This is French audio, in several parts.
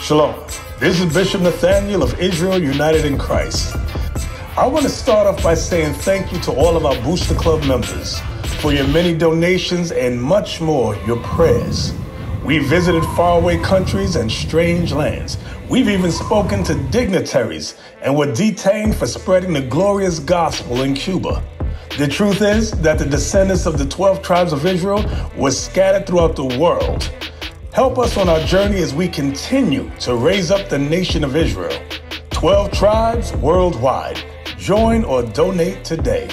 Shalom. This is Bishop Nathaniel of Israel United in Christ. I want to start off by saying thank you to all of our Booster Club members for your many donations and much more, your prayers. We visited faraway countries and strange lands. We've even spoken to dignitaries and were detained for spreading the glorious gospel in Cuba. The truth is that the descendants of the 12 tribes of Israel were scattered throughout the world. Help us on our journey as we continue to raise up the nation of Israel. 12 tribes worldwide. Join or donate today.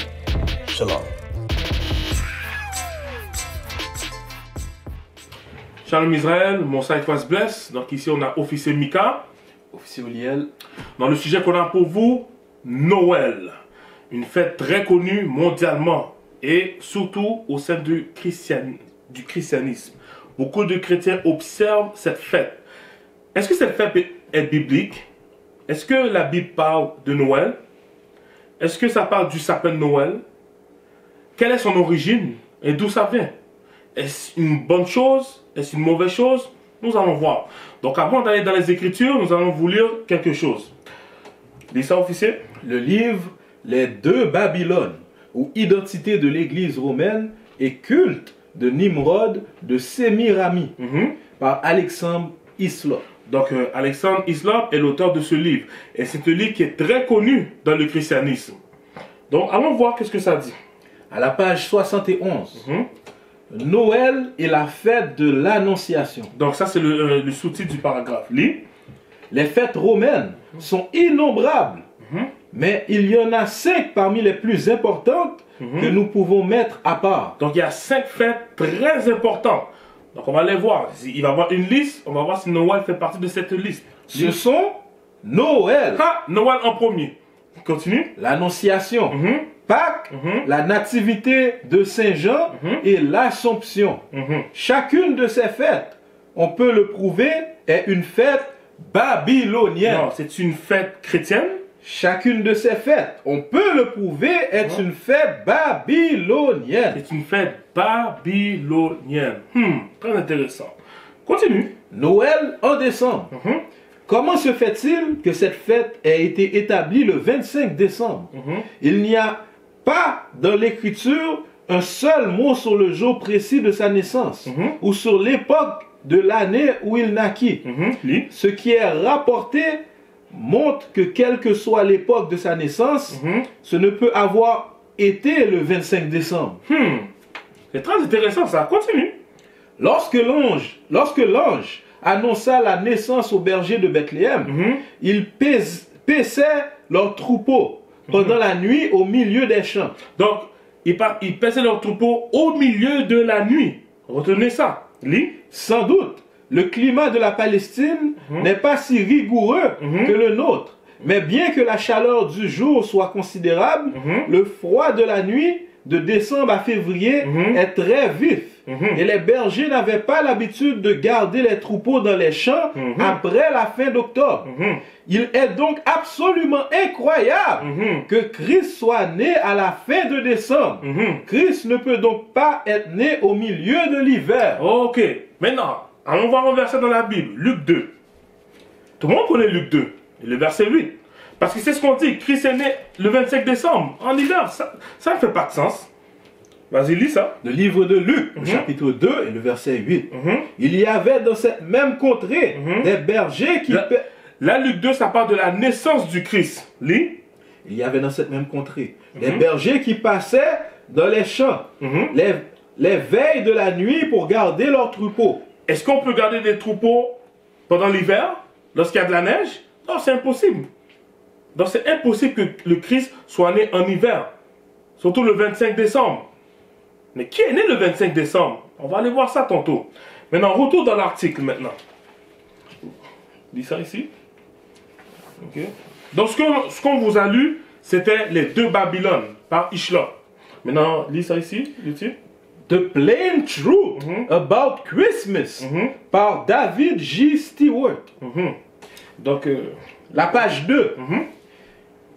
Shalom. Shalom Israël, mon site was blessed. Donc ici on a officier Mika, officier Oliel. Dans le sujet qu'on a pour vous, Noël. Une fête très connue mondialement et surtout au sein du christianisme. Beaucoup de chrétiens observent cette fête. Est-ce que cette fête est biblique? Est-ce que la Bible parle de Noël? Est-ce que ça parle du sapin de Noël? Quelle est son origine et d'où ça vient? Est-ce une bonne chose? Est-ce une mauvaise chose? Nous allons voir. Donc avant d'aller dans les Écritures, nous allons vous lire quelque chose. Lis ça, officier. Le livre Les deux Babylone, ou identité de l'Église romaine et culte de Nimrod de Sémirami, par Alexandre Hislop. Donc Alexandre Hislop est l'auteur de ce livre. Et c'est un livre qui est très connu dans le christianisme. Donc allons voir qu'est-ce que ça dit. À la page 71. Noël est la fête de l'Annonciation. Donc ça c'est le sous-titre du paragraphe. Lis. Les fêtes romaines sont innombrables, mais il y en a 5 parmi les plus importantes que nous pouvons mettre à part. Donc il y a 5 fêtes très importantes. Donc on va les voir. Il va y avoir une liste. On va voir si Noël fait partie de cette liste. Ce sont Noël. Noël en premier. Continue. L'Annonciation. Pâques, la nativité de Saint Jean et l'Assomption. Chacune de ces fêtes, on peut le prouver, est une fête babylonienne. Non, c'est une fête chrétienne. Chacune de ces fêtes, on peut le prouver, est une fête babylonienne. C'est une fête babylonienne. Très intéressant. Continue. Noël en décembre. Comment se fait-il que cette fête ait été établie le 25 décembre? Il n'y a pas dans l'Écriture un seul mot sur le jour précis de sa naissance ou sur l'époque de l'année où il naquit. Ce qui est rapporté montre que quelle que soit l'époque de sa naissance, ce ne peut avoir été le 25 décembre. C'est très intéressant ça. Continue. Lorsque l'ange annonça la naissance aux bergers de Bethléem, ils paissaient leurs troupeaux pendant la nuit au milieu des champs. Donc, ils paissaient leurs troupeaux au milieu de la nuit. Retenez ça. Lis. Sans doute, le climat de la Palestine n'est pas si rigoureux que le nôtre. Mais bien que la chaleur du jour soit considérable, le froid de la nuit, de décembre à février, est très vif. Et les bergers n'avaient pas l'habitude de garder les troupeaux dans les champs après la fin d'octobre. Il est donc absolument incroyable que Christ soit né à la fin de décembre. Christ ne peut donc pas être né au milieu de l'hiver. Ok, maintenant, allons voir un verset dans la Bible, Luc 2. Tout le monde connaît Luc 2, et le verset 8. Parce que c'est ce qu'on dit, Christ est né le 25 décembre, en hiver. Ça ne fait pas de sens. Vas-y, lis ça. Le livre de Luc, chapitre 2 et le verset 8. Il y avait dans cette même contrée des bergers qui... Là, Luc 2, ça parle de la naissance du Christ. Lis. Il y avait dans cette même contrée des bergers qui passaient dans les champs les veilles de la nuit pour garder leurs troupeaux. Est-ce qu'on peut garder des troupeaux pendant l'hiver, lorsqu'il y a de la neige? Non, c'est impossible. Donc c'est impossible que le Christ soit né en hiver. Surtout le 25 décembre. Mais qui est né le 25 décembre? On va aller voir ça tantôt. Maintenant, retour dans l'article maintenant. Lis ça ici. Ok. Donc ce qu'on vous a lu, c'était les deux Babylone par Hislop. Maintenant, lis ça ici, YouTube. The Plain Truth About Christmas par David J. Stewart. Donc, la page 2.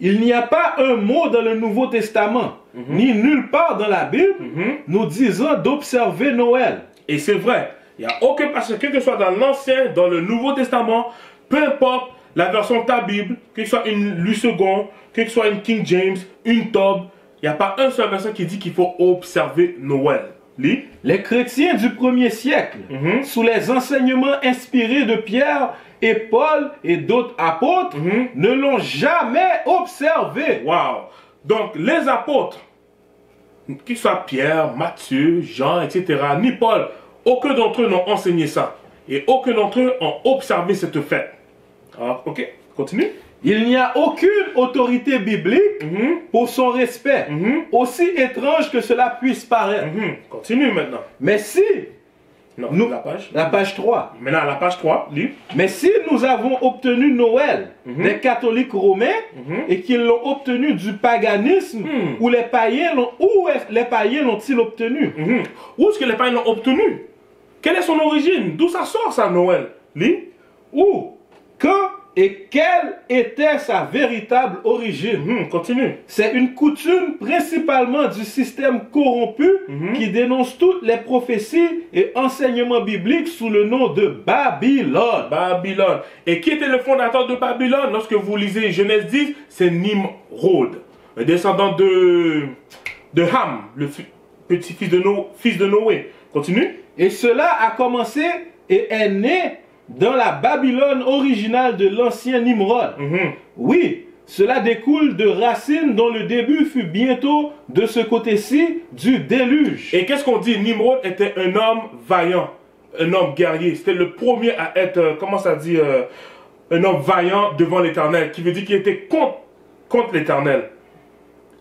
Il n'y a pas un mot dans le Nouveau Testament, ni nulle part dans la Bible, nous disant d'observer Noël. Et c'est vrai, il n'y a aucun passage, quel que soit dans l'Ancien, dans le Nouveau Testament, peu importe la version de ta Bible, que ce soit une Louis II, que ce soit une King James, une Tob, il n'y a pas un seul verset qui dit qu'il faut observer Noël. Lis. Les chrétiens du 1er siècle, sous les enseignements inspirés de Pierre et Paul et d'autres apôtres, ne l'ont jamais observé. Wow. Donc, les apôtres, qu'ils soient Pierre, Matthieu, Jean, etc., ni Paul, aucun d'entre eux n'ont enseigné ça. Et aucun d'entre eux ont observé cette fête. Alors, ok, continue. Il n'y a aucune autorité biblique pour son respect, aussi étrange que cela puisse paraître. Continue maintenant. Mais si, Non, la page 3. Maintenant, à la page 3, lis. Mais si nous avons obtenu Noël des catholiques romains et qu'ils l'ont obtenu du paganisme, où les païens l'ont-ils obtenu? Où est-ce que les païens l'ont obtenu? Quelle est son origine? D'où ça sort ça, Noël? Lis. Où? Quand et quelle était sa véritable origine? Continue. C'est une coutume principalement du système corrompu qui dénonce toutes les prophéties et enseignements bibliques sous le nom de Babylone. Babylone. Et qui était le fondateur de Babylone? Lorsque vous lisez Genèse 10, c'est Nimrod, un descendant de Ham, le petit-fils de Noé. Continue. Et cela a commencé et est né dans la Babylone originale de l'ancien Nimrod. Oui, cela découle de racines dont le début fut bientôt de ce côté-ci du déluge. Et qu'est-ce qu'on dit? Nimrod était un homme vaillant, un homme guerrier. C'était le premier à être, comment ça dit, un homme vaillant devant l'Éternel, qui veut dire qu'il était contre l'Éternel.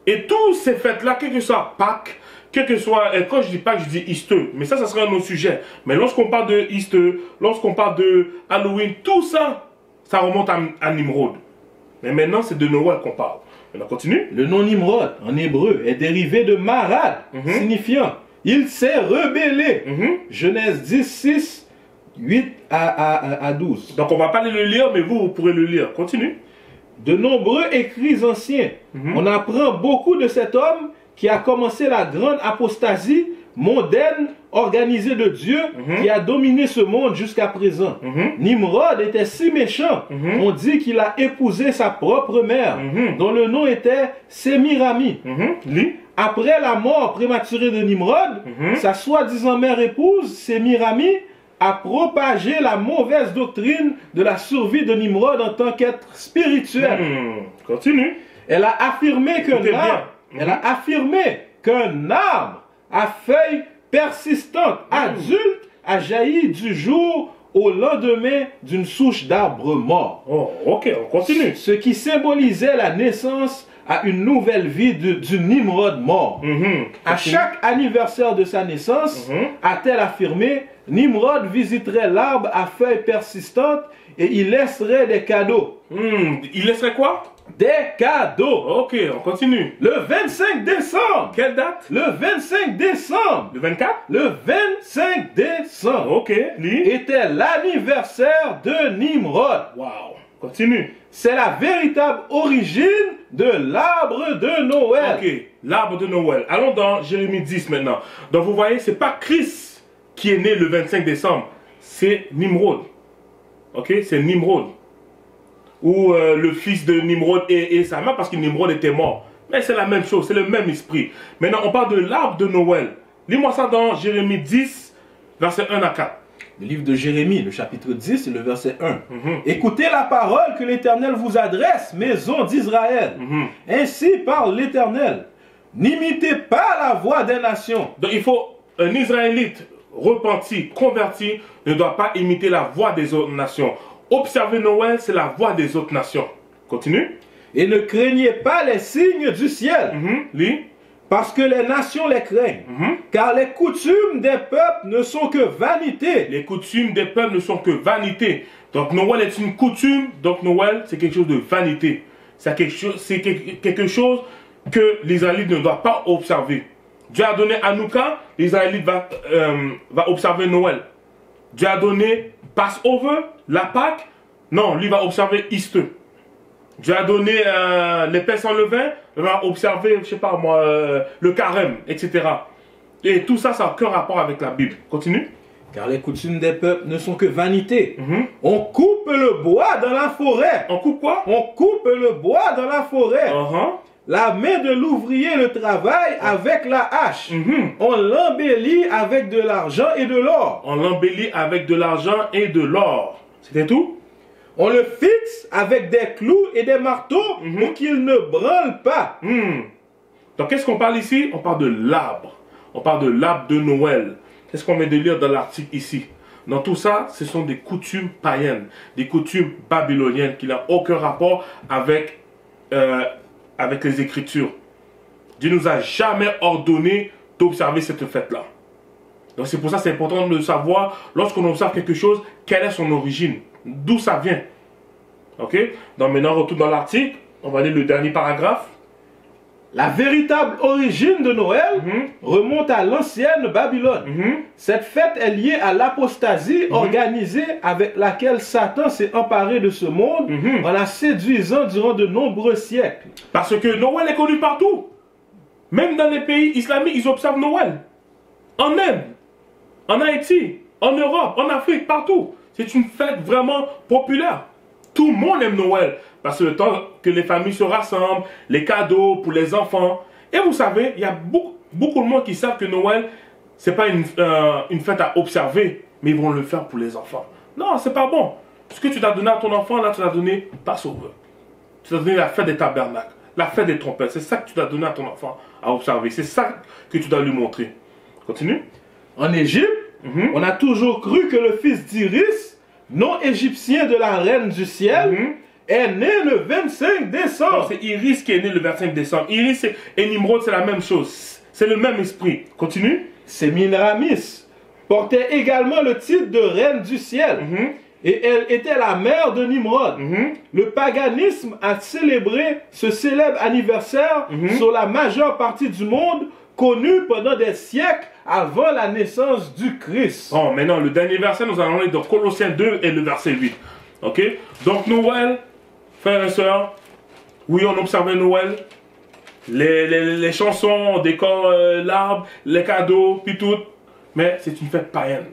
Et toutes ces fêtes-là, quel que soit Pâques, quel que soit, quand je dis Pâques, je dis Easter, mais ça sera un autre sujet. Mais lorsqu'on parle de Easter, lorsqu'on parle de Halloween, tout ça, ça remonte à Nimrod. Mais maintenant, c'est de Noël qu'on parle. Maintenant, continue. Le nom Nimrod, en hébreu, est dérivé de Marad, signifiant « il s'est rebellé ». Genèse 10, 6, 8 à 12. Donc, on va pas le lire, mais vous pourrez le lire. Continue. De nombreux écrits anciens, on apprend beaucoup de cet homme qui a commencé la grande apostasie mondaine organisée de Dieu qui a dominé ce monde jusqu'à présent. Nimrod était si méchant, on dit qu'il a épousé sa propre mère, dont le nom était Sémirami. Après la mort prématurée de Nimrod, sa soi-disant mère épouse, Sémirami, a propagé la mauvaise doctrine de la survie de Nimrod en tant qu'être spirituel. Continue. Elle a affirmé qu'un arbre à feuilles persistantes adulte a jailli du jour au lendemain d'une souche d'arbre mort. Oh, ok, on continue. Ce qui symbolisait la naissance à une nouvelle vie du Nimrod mort. À chaque anniversaire de sa naissance, a-t-elle affirmé, Nimrod visiterait l'arbre à feuilles persistantes et il laisserait des cadeaux. Il laisserait quoi? Des cadeaux. Ok, on continue. Le 25 décembre. Quelle date? Le 25 décembre. Le 24? Le 25 décembre. Ok, lis. Était l'anniversaire de Nimrod. Wow. Continue. C'est la véritable origine de l'arbre de Noël. Ok, l'arbre de Noël. Allons dans Jérémie 10 maintenant. Donc vous voyez, c'est pas Christ qui est né le 25 décembre. C'est Nimrod. Ok, c'est Nimrod. Ou le fils de Nimrod et sa mère, parce que Nimrod était mort. Mais c'est la même chose, c'est le même esprit. Maintenant, on parle de l'arbre de Noël. Lis-moi ça dans Jérémie 10, versets 1 à 4. Le livre de Jérémie, le chapitre 10, le verset 1. Écoutez la parole que l'Éternel vous adresse, maison d'Israël. Ainsi parle l'Éternel. N'imitez pas la voix des nations. Donc il faut, un Israélite repenti, converti, ne doit pas imiter la voix des autres nations. Observer Noël, c'est la voix des autres nations. Continue. Et ne craignez pas les signes du ciel. Lis. Parce que les nations les craignent. Car les coutumes des peuples ne sont que vanité. Les coutumes des peuples ne sont que vanité. Donc Noël est une coutume. Donc Noël, c'est quelque chose de vanité. C'est quelque chose que l'Israélite ne doit pas observer. Dieu a donné Hanouka, l'Israélite va observer Noël. Dieu a donné Passover, la Pâque. Non, lui va observer Easter. Dieu a donné les pains sans levain, il va observer, je sais pas moi, le carême, etc. Et tout ça, ça n'a aucun rapport avec la Bible. Continue. Car les coutumes des peuples ne sont que vanité. On coupe le bois dans la forêt. On coupe quoi? On coupe le bois dans la forêt. Uh-huh. La main de l'ouvrier le travaille avec la hache. On l'embellit avec de l'argent et de l'or. On l'embellit avec de l'argent et de l'or. C'était tout? On le fixe avec des clous et des marteaux pour qu'il ne branle pas. Donc, qu'est-ce qu'on parle ici? On parle de l'arbre. On parle de l'arbre de Noël. C'est ce qu'on vient de lire dans l'article ici. Dans tout ça, ce sont des coutumes païennes, des coutumes babyloniennes qui n'ont aucun rapport avec les Écritures. Dieu nous a jamais ordonné d'observer cette fête-là. Donc c'est pour ça que c'est important de savoir, lorsqu'on observe quelque chose, quelle est son origine, d'où ça vient. Ok? Donc maintenant, on retourne dans l'article, on va lire le dernier paragraphe. La véritable origine de Noël remonte à l'ancienne Babylone. Cette fête est liée à l'apostasie organisée avec laquelle Satan s'est emparé de ce monde en la séduisant durant de nombreux siècles. Parce que Noël est connu partout. Même dans les pays islamiques, ils observent Noël. En Inde, en Haïti, en Europe, en Afrique, partout. C'est une fête vraiment populaire. Tout le monde aime Noël. Parce que le temps que les familles se rassemblent, les cadeaux pour les enfants. Et vous savez, il y a beaucoup de monde qui savent que Noël, ce n'est pas une fête à observer, mais ils vont le faire pour les enfants. Non, c'est pas bon. Ce que tu t'as donné à ton enfant, là, tu l'as donné Passover. Tu t'as donné la fête des tabernacles, la fête des trompettes. C'est ça que tu t'as donné à ton enfant à observer. C'est ça que tu dois lui montrer. Continue. En Égypte, on a toujours cru que le fils d'Iris, non égyptien de la reine du ciel, est né le 25 décembre. C'est Iris qui est né le 25 décembre. Iris et Nimrod, c'est la même chose. C'est le même esprit. Continue. Sémiramis portait également le titre de reine du ciel. Et elle était la mère de Nimrod. Le paganisme a célébré ce célèbre anniversaire sur la majeure partie du monde, connu pendant des siècles avant la naissance du Christ. Bon, maintenant, le dernier verset, nous allons aller dans Colossiens 2 et le verset 8. Ok? Donc, Noël, frères et sœurs, oui, on observait Noël. Les chansons, on décore l'arbre, les cadeaux, puis tout. Mais c'est une fête païenne.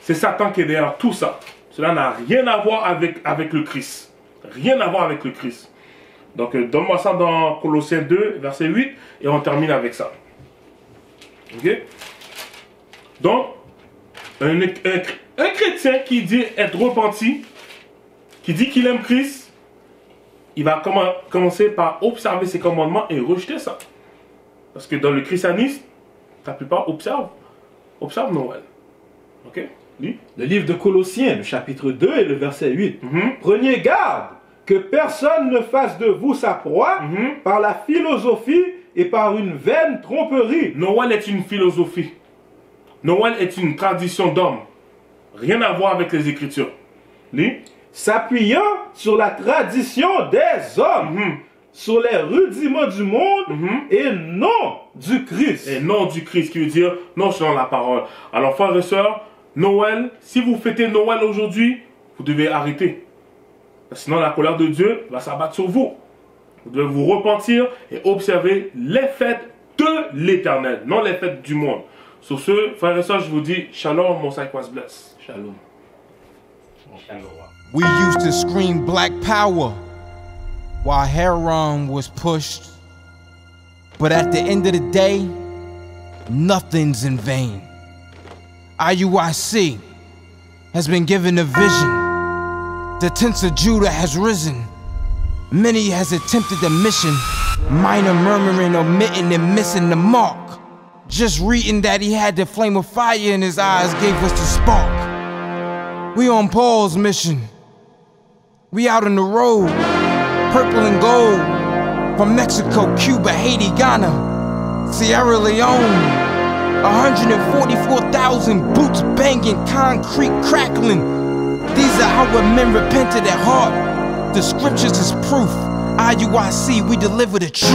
C'est Satan qui est derrière tout ça. Cela n'a rien à voir avec le Christ. Rien à voir avec le Christ. Donc, donne-moi ça dans Colossiens 2, verset 8, et on termine avec ça. Ok? Donc, un chrétien qui dit être repenti, qui dit qu'il aime Christ, il va commencer par observer ses commandements et rejeter ça. Parce que dans le christianisme, la plupart observent Noël. Ok? Lis. Le livre de Colossiens, le chapitre 2 et le verset 8. Prenez garde que personne ne fasse de vous sa proie par la philosophie et par une vaine tromperie. Noël est une philosophie. Noël est une tradition d'homme. Rien à voir avec les Écritures. Lis. S'appuyant sur la tradition des hommes, sur les rudiments du monde et non du Christ. Et non du Christ, qui veut dire non selon la parole. Alors, frères et sœurs, Noël, si vous fêtez Noël aujourd'hui, vous devez arrêter. Sinon, la colère de Dieu va s'abattre sur vous. Vous devez vous repentir et observer les fêtes de l'Éternel, non les fêtes du monde. Sur ce, frères et sœurs, je vous dis Shalom, Most High was blessed. Shalom. We used to scream black power while Heron was pushed. But at the end of the day, nothing's in vain. IUIC has been given a vision. The tents of Judah has risen. Many has attempted the mission. Minor murmuring, omitting, and missing the mark. Just reading that he had the flame of fire in his eyes gave us the spark. We on Paul's mission. We out on the road, purple and gold. From Mexico, Cuba, Haiti, Ghana, Sierra Leone. 144,000 boots banging, concrete crackling. These are our men repented at heart. The scriptures is proof. IUIC, we deliver the truth.